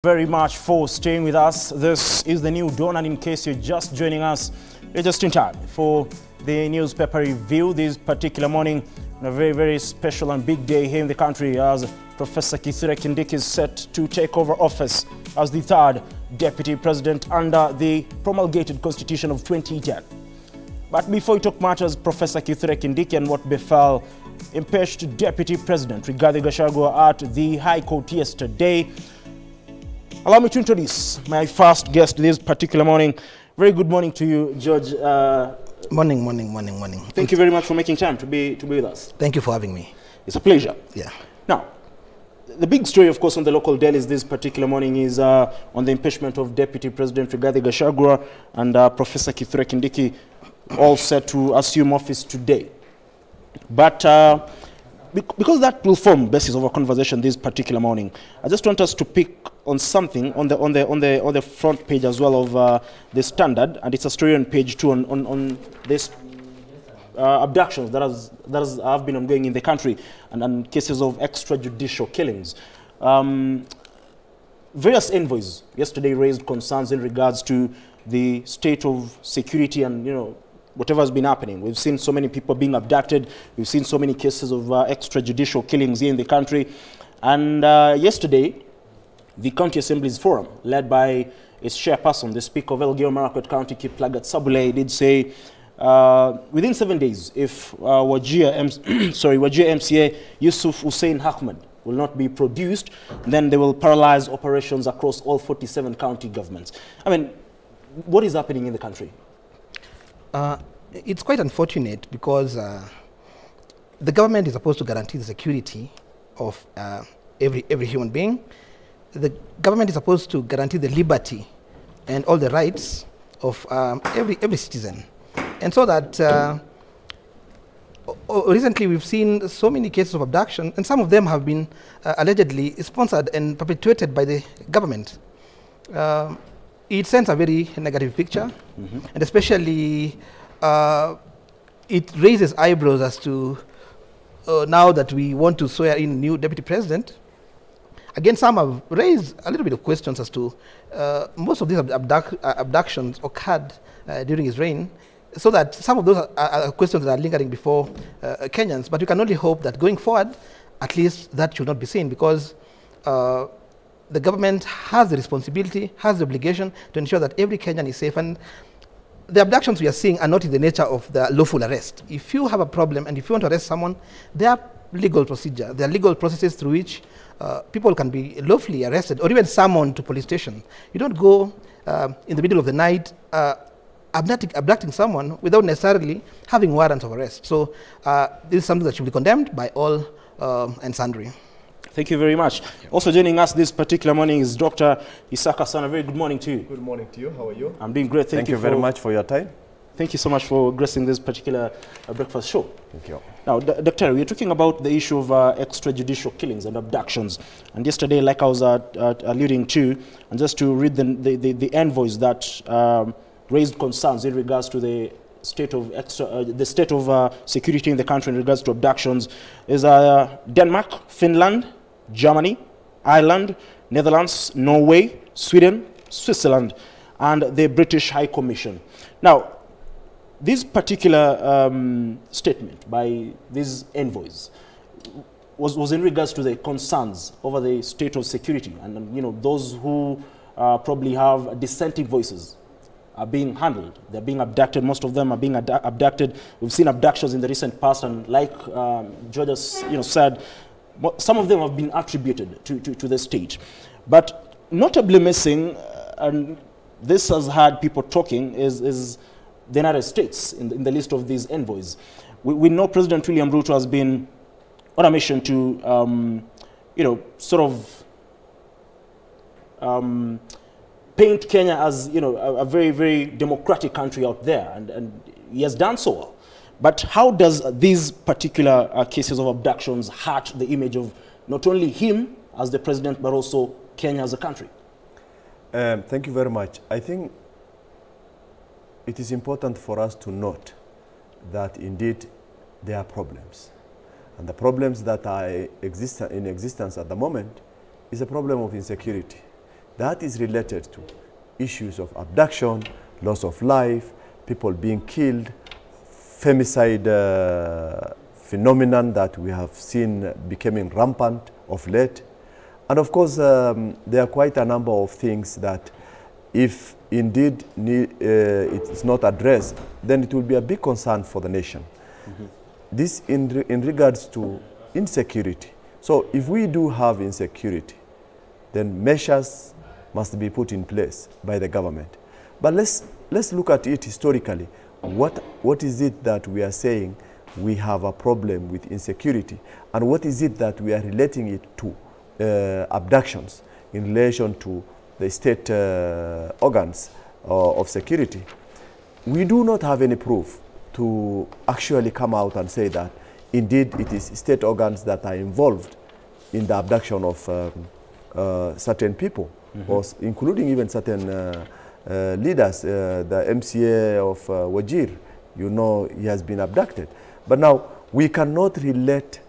Very much for staying with us. This is the New Dawn, and in case you're just joining us, you're just in time for the newspaper review this particular morning on a very special and big day here in the country, as Professor Kindiki is set to take over office as the third deputy president under the promulgated constitution of 2010. But before we talk matters, Professor Kindiki and what befell impeached deputy president Rigathi Gachagua at the High Court yesterday, allow me to introduce my first guest this particular morning. Very good morning to you, George. Morning. Thank you very much for making time to be with us. Thank you for having me. It's a pleasure. Yeah. Now, the big story, of course, on the local dailies this particular morning is on the impeachment of Deputy President Rigathi Gachagua and Professor Kindiki, all set to assume office today. But because that will form the basis of our conversation this particular morning, I just want us to pick on something on the front page as well of the Standard, and it's a story on page 2 on this abductions that have been ongoing in the country, and cases of extrajudicial killings. Various envoys yesterday raised concerns in regards to the state of security and whatever has been happening. We've seen so many people being abducted. We've seen so many cases of extrajudicial killings here in the country. And yesterday, the County Assembly's Forum, led by its chairperson, the Speaker of Elgeyo Marakwet County, Kiplagat Sabule, did say within 7 days, if Wajir MCA Yusuf Hussein Ahmed will not be produced, then they will paralyze operations across all 47 county governments. I mean, what is happening in the country? It's quite unfortunate because the government is supposed to guarantee the security of every human being. The government is supposed to guarantee the liberty and all the rights of every citizen. And so that recently we've seen so many cases of abduction, and some of them have been allegedly sponsored and perpetuated by the government. It sends a very negative picture, and especially it raises eyebrows as to now that we want to swear in a new deputy president. Again, some have raised a little bit of questions as to most of these abductions occurred during his reign, so that some of those are questions that are lingering before Kenyans. But we can only hope that going forward, at least that should not be seen, because the government has the responsibility, has the obligation to ensure that every Kenyan is safe. And the abductions we are seeing are not in the nature of the lawful arrest. If you have a problem and if you want to arrest someone, there are legal procedures, there are legal processes through which people can be lawfully arrested or even summoned to police station. You don't go in the middle of the night abducting someone without necessarily having warrants of arrest. So this is something that should be condemned by all and sundry. Thank you very much. Also joining us this particular morning is Dr. Isaka Sana. Very good morning to you. Good morning to you. How are you? I'm doing great. Thank you very much for your time. Thank you so much for gracing this particular breakfast show. Thank you. Now, Doctor, we're talking about the issue of extrajudicial killings and abductions. And yesterday, like I was alluding to, and just to read the envoys that raised concerns in regards to the state of security in the country in regards to abductions, is Denmark, Finland, Germany, Ireland, Netherlands, Norway, Sweden, Switzerland, and the British High Commission. Now, this particular statement by these envoys was in regards to the concerns over the state of security, and those who probably have dissenting voices are being handled. They're being abducted. Most of them are being abducted. We've seen abductions in the recent past, and like George said, some of them have been attributed to the state. But notably missing, and this has had people talking, is the United States in the list of these envoys. We know President William Ruto has been on a mission to, paint Kenya as a very democratic country out there, and he has done so well. But how does these particular cases of abductions hurt the image of not only him as the president, but also Kenya as a country? Thank you very much. I think it is important for us to note that indeed there are problems. And the problems that are in existence at the moment is a problem of insecurity. that is related to issues of abduction, loss of life, people being killed, femicide phenomenon that we have seen becoming rampant of late. And of course, there are quite a number of things that if indeed it is not addressed, then it will be a big concern for the nation. Mm-hmm. This in regards to insecurity. So if we do have insecurity, then measures must be put in place by the government. But let's look at it historically. What is it that we are saying we have a problem with insecurity, and what is it that we are relating it to abductions in relation to the state organs of security? We do not have any proof to actually come out and say that indeed it is state organs that are involved in the abduction of certain people, mm-hmm. or including even certain leaders. The MCA of Wajir, you know, he has been abducted. But now we cannot relate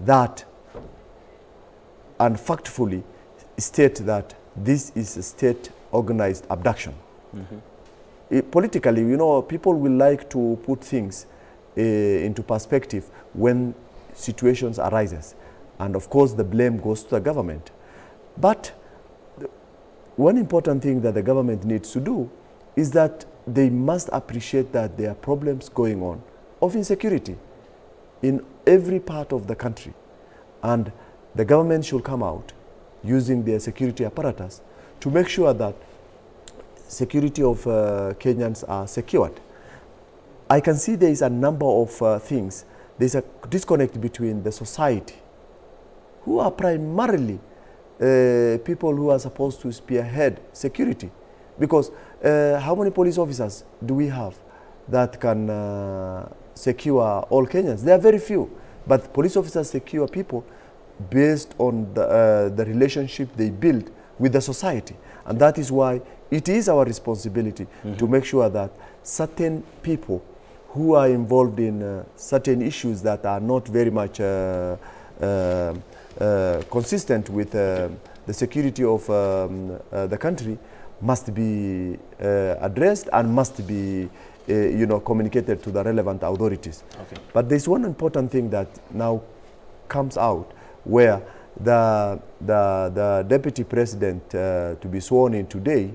that and factfully state that this is a state organized abduction. Mm-hmm. Politically, you know, people will like to put things into perspective when situations arises. And of course, the blame goes to the government. But one important thing that the government needs to do is that they must appreciate that there are problems going on of insecurity in every part of the country. And the government should come out using their security apparatus to make sure that security of Kenyans are secured. I can see there is a number of things. There's a disconnect between the society, who are primarily people who are supposed to spearhead security. Because how many police officers do we have that can secure all Kenyans? There are very few. But police officers secure people based on the relationship they build with the society. And that is why it is our responsibility, mm-hmm. to make sure that certain people who are involved in certain issues that are not very much consistent with the security of the country must be addressed and must be communicated to the relevant authorities. Okay. But there's one important thing that now comes out, where the deputy president to be sworn in today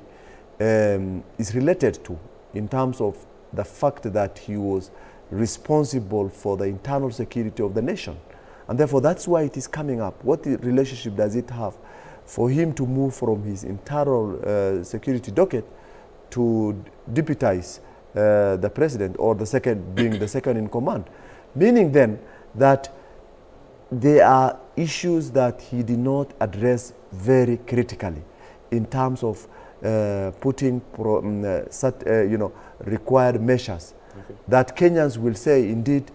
is related to, in terms of the fact that he was responsible for the internal security of the nation. And therefore, that's why it is coming up. What relationship does it have for him to move from his internal security docket to deputize the president, or the second, being the second in command? Meaning then that there are issues that he did not address very critically in terms of putting required measures, okay. that Kenyans will say, indeed,